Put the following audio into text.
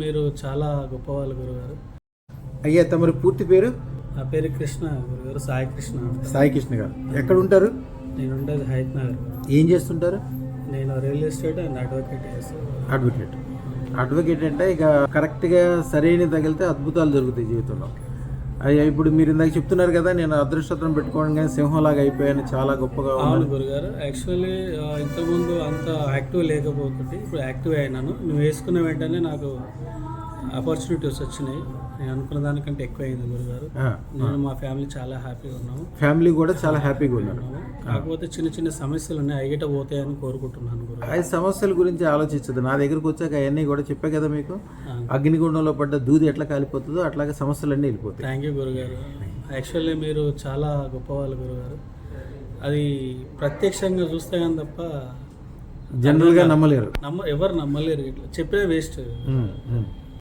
మీరు చాలా గొప్పవాళ్ళు గురుగారు. అయ్యా తమరి పూర్తి పేరు? నా పేరు కృష్ణ గురుగారు, సాయి కృష్ణ. సాయి కృష్ణ గారు ఎక్కడ ఉంటారు? నేను ఉండేది హైత్ నగర్. ఏం చేస్తుంటారు? నేను రియల్ ఎస్టేట్ అండ్ అడ్వకేట్ చేస్తాను. అడ్వకేట్ అంటే ఇక కరెక్ట్గా సరైన తగిలితే అద్భుతాలు జరుగుతాయి జీవితంలో. అయ్యా ఇప్పుడు మీరు ఇందాక చెప్తున్నారు కదా, నేను అదృష్టం పెట్టుకోవడం కానీ సింహంలాగా అయిపోయాను, చాలా గొప్పగా. అవును గురుగారు, యాక్చువల్లీ ఇంతకుముందు అంత యాక్టివ్ లేకపోతుంటే ఇప్పుడు యాక్టివ్ అయినాను. నువ్వు వేసుకున్న వెంటనే నాకు ఆపర్చునిటీస్ వచ్చినాయి. నేను అనుకున్న దానికంటే ఎక్కువ అయింది గురుగారు. నేను మా ఫ్యామిలీ చాలా హ్యాపీగా ఉన్నాము. ఫ్యామిలీ కూడా చాలా హ్యాపీగా ఉన్నారు. కాకపోతే చిన్న చిన్న సమస్యలు ఉన్నాయి, అయ్యేట పోతాయని కోరుకుంటున్నాను గురుగారు. ఆ సమస్యల గురించి ఆలోచించదు. నా దగ్గరకు వచ్చాక అవన్నీ కూడా చెప్పా కదా మీకు. అగ్నిగుండంలో పడ్డ దూది ఎట్లా కాలిపోతుందో అట్లాగే సమస్యలన్నీ వెళ్ళిపోతాయి. థ్యాంక్ యూ గురుగారు. యాక్చువల్లీ మీరు చాలా గొప్పవాళ్ళు గురుగారు. అది ప్రత్యక్షంగా చూస్తే కానీ తప్ప జనరల్గా నమ్మలేరు. ఎవరు నమ్మలేరు. ఇట్లా చెప్పే వేస్ట్.